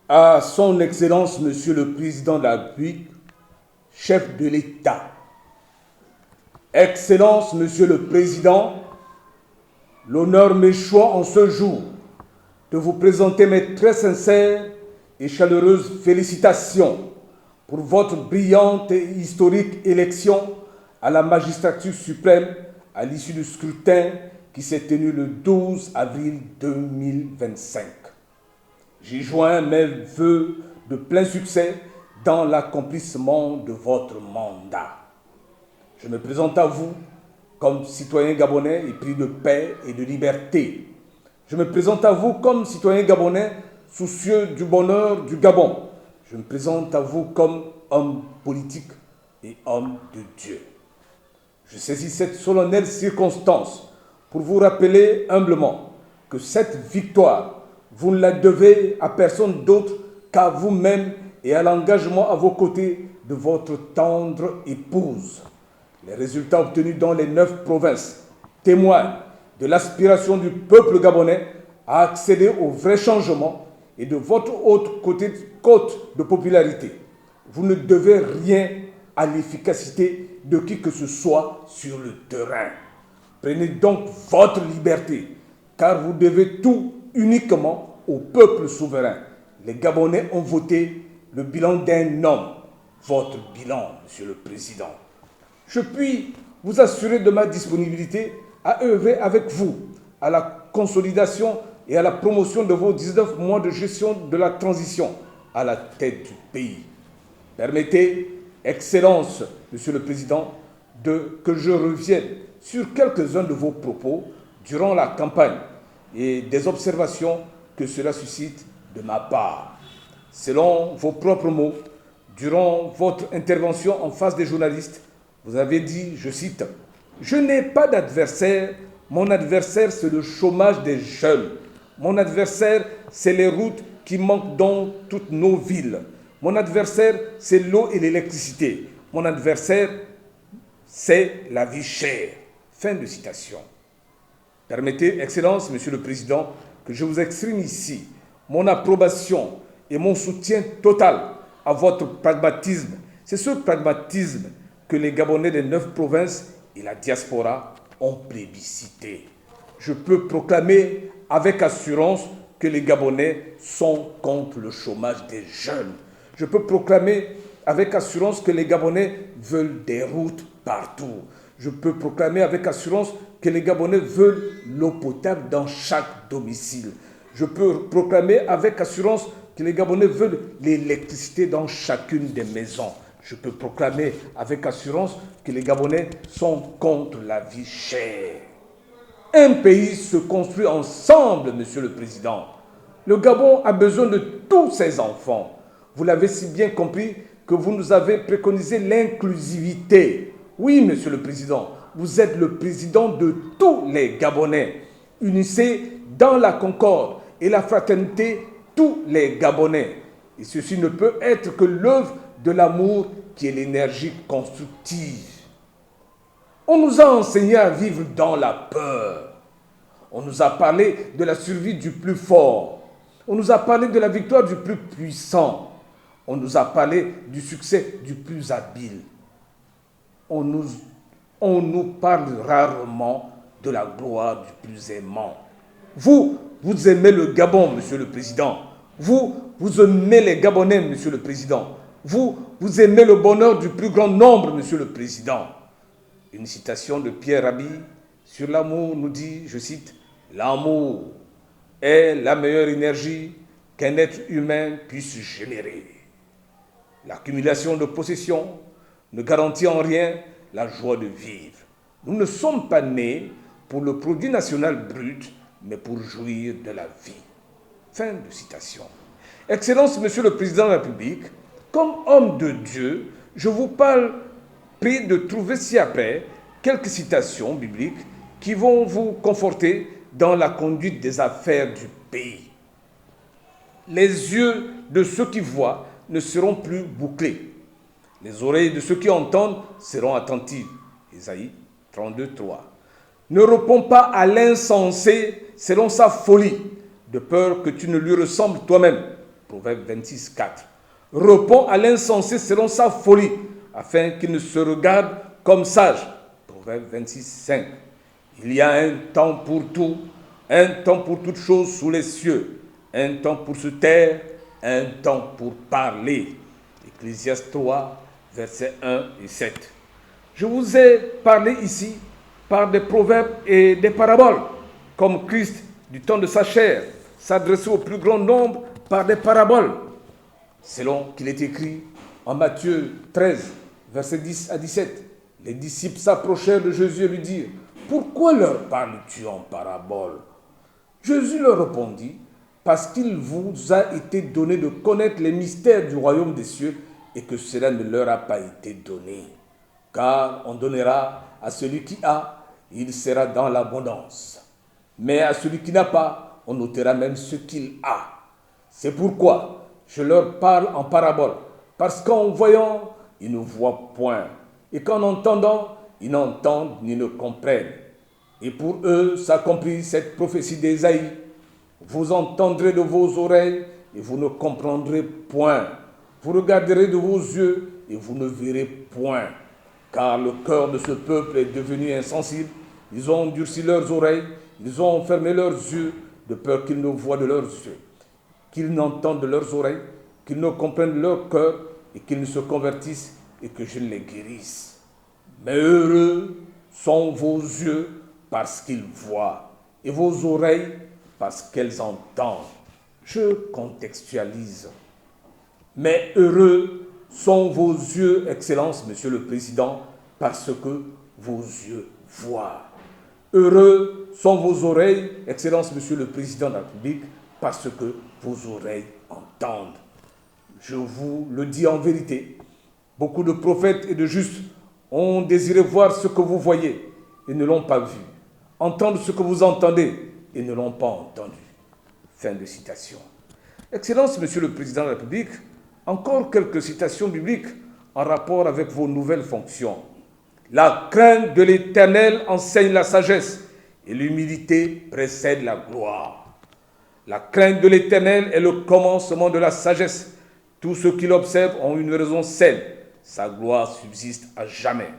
À son Excellence, Monsieur le Président de la République, chef de l'État. Excellence, Monsieur le Président, l'honneur m'échoit en ce jour de vous présenter mes très sincères et chaleureuses félicitations pour votre brillante et historique élection à la magistrature suprême à l'issue du scrutin qui s'est tenu le 12 avril 2025. J'y joins mes vœux de plein succès dans l'accomplissement de votre mandat. Je me présente à vous comme citoyen gabonais épris de paix et de liberté. Je me présente à vous comme citoyen gabonais soucieux du bonheur du Gabon. Je me présente à vous comme homme politique et homme de Dieu. Je saisis cette solennelle circonstance pour vous rappeler humblement que cette victoire, vous ne la devez à personne d'autre qu'à vous-même et à l'engagement à vos côtés de votre tendre épouse. Les résultats obtenus dans les 9 provinces témoignent de l'aspiration du peuple gabonais à accéder au vrai changement et de votre haute cote de popularité. Vous ne devez rien à l'efficacité de qui que ce soit sur le terrain. Prenez donc votre liberté, car vous devez tout uniquement au peuple souverain. Les Gabonais ont voté le bilan d'un homme, votre bilan, Monsieur le Président. Je puis vous assurer de ma disponibilité à œuvrer avec vous à la consolidation et à la promotion de vos 19 mois de gestion de la transition à la tête du pays. Permettez, Excellence, Monsieur le Président, que je revienne sur quelques-uns de vos propos durant la campagne et des observations que cela suscite de ma part. Selon vos propres mots, durant votre intervention en face des journalistes, vous avez dit, je cite, « Je n'ai pas d'adversaire, mon adversaire c'est le chômage des jeunes. Mon adversaire c'est les routes qui manquent dans toutes nos villes. Mon adversaire c'est l'eau et l'électricité. Mon adversaire c'est la vie chère. » Fin de citation. Permettez, Excellence, Monsieur le Président, que je vous exprime ici mon approbation et mon soutien total à votre pragmatisme. C'est ce pragmatisme que les Gabonais des 9 provinces et la diaspora ont plébiscité. Je peux proclamer avec assurance que les Gabonais sont contre le chômage des jeunes. Je peux proclamer avec assurance que les Gabonais veulent des routes partout. Je peux proclamer avec assurance que les Gabonais veulent l'eau potable dans chaque domicile. Je peux proclamer avec assurance que les Gabonais veulent l'électricité dans chacune des maisons. Je peux proclamer avec assurance que les Gabonais sont contre la vie chère. Un pays se construit ensemble, Monsieur le Président. Le Gabon a besoin de tous ses enfants. Vous l'avez si bien compris que vous nous avez préconisé l'inclusivité. Oui, Monsieur le Président, vous êtes le président de tous les Gabonais. Unissez dans la concorde et la fraternité tous les Gabonais. Et ceci ne peut être que l'œuvre de l'amour qui est l'énergie constructive. On nous a enseigné à vivre dans la peur. On nous a parlé de la survie du plus fort. On nous a parlé de la victoire du plus puissant. On nous a parlé du succès du plus habile. On nous parle rarement de la gloire du plus aimant. Vous aimez le Gabon, Monsieur le Président. Vous aimez les Gabonais, Monsieur le Président. Vous aimez le bonheur du plus grand nombre, Monsieur le Président. Une citation de Pierre Rabhi sur l'amour nous dit, je cite, « L'amour est la meilleure énergie qu'un être humain puisse générer. L'accumulation de possessions ne garantit en rien la joie de vivre. Nous ne sommes pas nés pour le produit national brut, mais pour jouir de la vie. » Fin de citation. Excellence, Monsieur le Président de la République, comme homme de Dieu, je vous parle prie de trouver ci-après quelques citations bibliques qui vont vous conforter dans la conduite des affaires du pays. Les yeux de ceux qui voient ne seront plus bouclés. Les oreilles de ceux qui entendent seront attentives. Ésaïe 32, 3. Ne réponds pas à l'insensé selon sa folie, de peur que tu ne lui ressembles toi-même. Proverbe 26, 4. Réponds à l'insensé selon sa folie, afin qu'il ne se regarde comme sage. Proverbe 26, 5. Il y a un temps pour tout, un temps pour toute chose sous les cieux, un temps pour se taire, un temps pour parler. Ecclésiaste 3, versets 1 et 7. Je vous ai parlé ici par des proverbes et des paraboles, comme Christ, du temps de sa chair, s'adressait au plus grand nombre par des paraboles, selon qu'il est écrit en Matthieu 13, versets 10 à 17. Les disciples s'approchèrent de Jésus et lui dirent: pourquoi leur parles-tu en parabole? Jésus leur répondit: parce qu'il vous a été donné de connaître les mystères du royaume des cieux et que cela ne leur a pas été donné. Car on donnera à celui qui a, il sera dans l'abondance. Mais à celui qui n'a pas, on ôtera même ce qu'il a. C'est pourquoi je leur parle en parabole, parce qu'en voyant, ils ne voient point, et qu'en entendant, ils n'entendent ni ne comprennent. Et pour eux s'accomplit cette prophétie d'Ésaïe: vous entendrez de vos oreilles et vous ne comprendrez point. Vous regarderez de vos yeux et vous ne verrez point. Car le cœur de ce peuple est devenu insensible. Ils ont endurci leurs oreilles, ils ont fermé leurs yeux, de peur qu'ils ne voient de leurs yeux, qu'ils n'entendent de leurs oreilles, qu'ils ne comprennent de leur cœur et qu'ils ne se convertissent et que je ne les guérisse. Mais heureux sont vos yeux parce qu'ils voient et vos oreilles parce qu'elles entendent. Je contextualise. Mais heureux sont vos yeux, Excellence, Monsieur le Président, parce que vos yeux voient. Heureux sont vos oreilles, Excellence, Monsieur le Président de la République, parce que vos oreilles entendent. Je vous le dis en vérité, beaucoup de prophètes et de justes ont désiré voir ce que vous voyez et ne l'ont pas vu, entendre ce que vous entendez et ne l'ont pas entendu. Fin de citation. Excellence, Monsieur le Président de la République, encore quelques citations bibliques en rapport avec vos nouvelles fonctions. La crainte de l'Éternel enseigne la sagesse et l'humilité précède la gloire. La crainte de l'Éternel est le commencement de la sagesse. Tous ceux qui l'observent ont une raison saine. Sa gloire subsiste à jamais.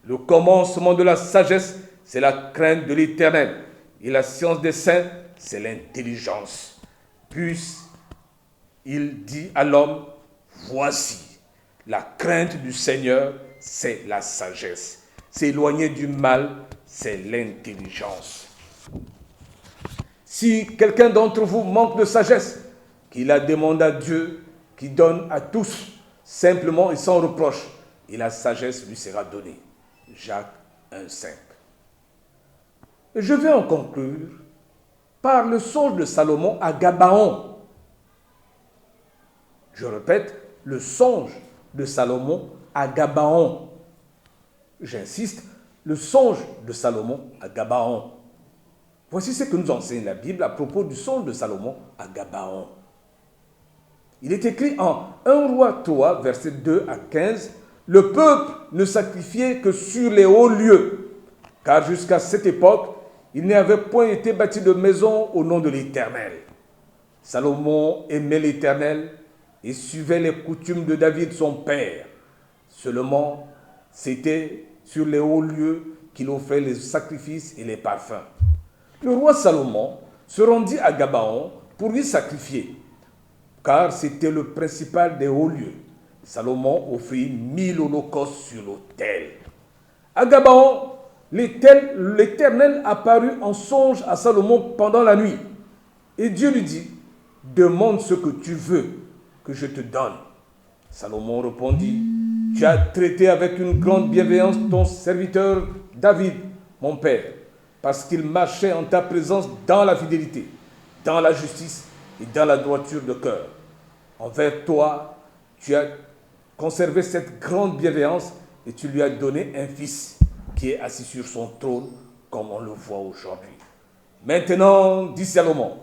Le commencement de la sagesse, c'est la crainte de l'Éternel. Et la science des saints, c'est l'intelligence. Puis-il dit à l'homme: voici, la crainte du Seigneur, c'est la sagesse. S'éloigner du mal, c'est l'intelligence. Si quelqu'un d'entre vous manque de sagesse, qu'il la demande à Dieu, qui donne à tous, simplement et sans reproche, et la sagesse lui sera donnée. Jacques 1,5. Je vais en conclure par le songe de Salomon à Gabaon. Je répète, le songe de Salomon à Gabaon. J'insiste, le songe de Salomon à Gabaon. Voici ce que nous enseigne la Bible à propos du songe de Salomon à Gabaon. Il est écrit en 1 Roi 3, versets 2 à 15, « Le peuple ne sacrifiait que sur les hauts lieux, car jusqu'à cette époque, il n'y avait point été bâti de maison au nom de l'Éternel. Salomon aimait l'Éternel et suivait les coutumes de David son père. Seulement, c'était sur les hauts lieux qu'il offrait les sacrifices et les parfums. Le roi Salomon se rendit à Gabaon pour y sacrifier, car c'était le principal des hauts lieux. Salomon offrit 1000 holocaustes sur l'autel. À Gabaon, l'Éternel apparut en songe à Salomon pendant la nuit. Et Dieu lui dit: demande ce que tu veux que je te donne. Salomon répondit: tu as traité avec une grande bienveillance ton serviteur David, mon père, parce qu'il marchait en ta présence dans la fidélité, dans la justice et dans la droiture de cœur. Envers toi, tu as conservé cette grande bienveillance et tu lui as donné un fils qui est assis sur son trône, comme on le voit aujourd'hui. Maintenant, dit Salomon,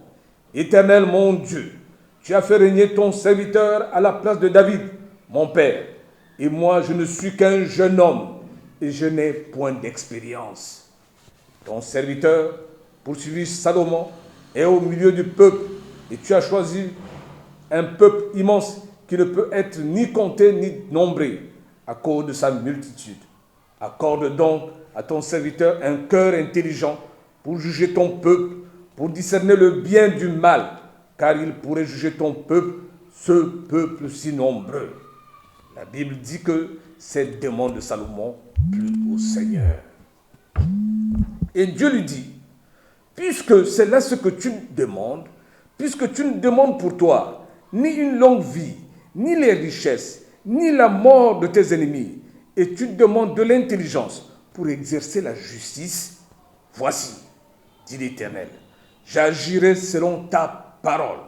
Éternel mon Dieu, tu as fait régner ton serviteur à la place de David, mon père, et moi je ne suis qu'un jeune homme et je n'ai point d'expérience. Ton serviteur, poursuivit Salomon, est au milieu du peuple et tu as choisi un peuple immense qui ne peut être ni compté ni nombré à cause de sa multitude. Accorde donc à ton serviteur un cœur intelligent pour juger ton peuple, pour discerner le bien du mal, car il pourrait juger ton peuple, ce peuple si nombreux. La Bible dit que cette demande de Salomon plut au Seigneur. Et Dieu lui dit, puisque c'est là ce que tu demandes, puisque tu ne demandes pour toi ni une longue vie, ni les richesses, ni la mort de tes ennemis, et tu demandes de l'intelligence pour exercer la justice, voici, dit l'Éternel, j'agirai selon ta parole.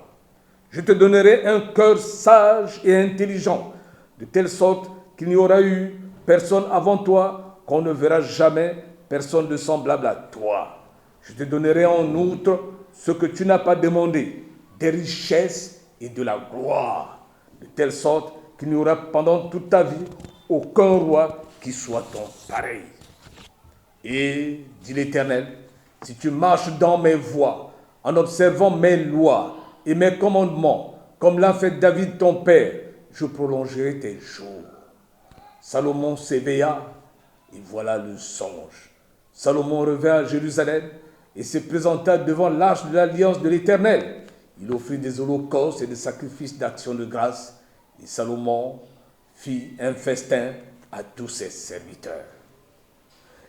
Je te donnerai un cœur sage et intelligent, de telle sorte qu'il n'y aura eu personne avant toi, qu'on ne verra jamais personne de semblable à toi. Je te donnerai en outre ce que tu n'as pas demandé, des richesses et de la gloire, de telle sorte qu'il n'y aura pendant toute ta vie aucun roi qui soit ton pareil. Et, dit l'Éternel, si tu marches dans mes voies, en observant mes lois et mes commandements, comme l'a fait David ton père, je prolongerai tes jours. Salomon s'éveilla, et voilà le songe. Salomon revint à Jérusalem et se présenta devant l'arche de l'alliance de l'Éternel. Il offrit des holocaustes et des sacrifices d'action de grâce, et Salomon fit un festin à tous ses serviteurs.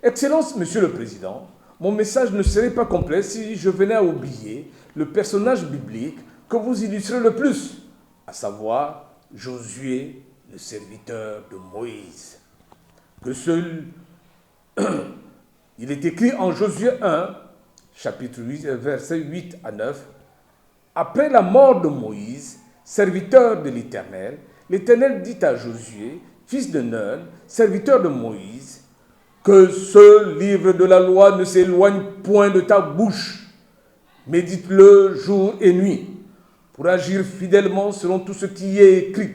Excellence, Monsieur le Président, mon message ne serait pas complet si je venais à oublier le personnage biblique que vous illustrez le plus, à savoir Josué, le serviteur de Moïse. Il est écrit en Josué 1, chapitre 8, versets 8 à 9, « Après la mort de Moïse, serviteur de l'Éternel, l'Éternel dit à Josué, fils de Nun, serviteur de Moïse, que ce livre de la loi ne s'éloigne point de ta bouche. Médite-le jour et nuit, pour agir fidèlement selon tout ce qui y est écrit.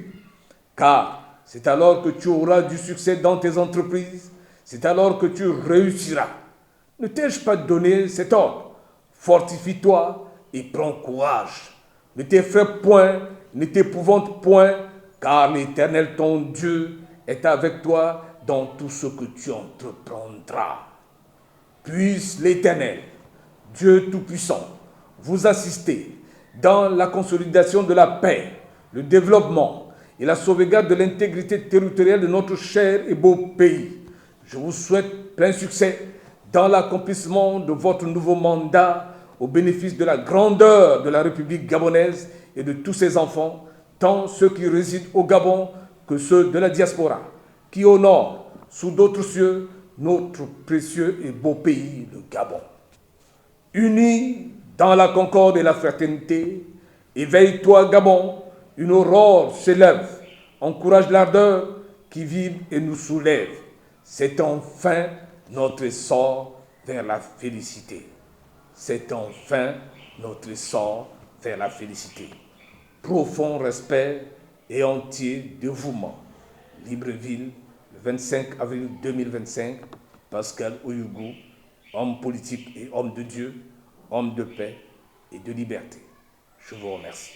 Car c'est alors que tu auras du succès dans tes entreprises, c'est alors que tu réussiras. Ne t'ai-je pas donné cet ordre? Fortifie-toi et prends courage. Ne t'effraie point, ne t'épouvante point, car l'Éternel ton Dieu est avec toi dans tout ce que tu entreprendras. Puisse l'Éternel, Dieu Tout-Puissant, vous assister dans la consolidation de la paix, le développement et la sauvegarde de l'intégrité territoriale de notre cher et beau pays. Je vous souhaite plein succès dans l'accomplissement de votre nouveau mandat au bénéfice de la grandeur de la République gabonaise et de tous ses enfants, tant ceux qui résident au Gabon que ceux de la diaspora, qui honorent sous d'autres cieux notre précieux et beau pays, le Gabon. Unis dans la concorde et la fraternité, éveille-toi, Gabon, une aurore s'élève, encourage l'ardeur qui vibre et nous soulève. C'est enfin notre essor vers la félicité. C'est enfin notre essor vers la félicité. Profond respect et entier dévouement. Libreville, le 25 avril 2025, Pascal Oyougou, homme politique et homme de Dieu, homme de paix et de liberté. Je vous remercie.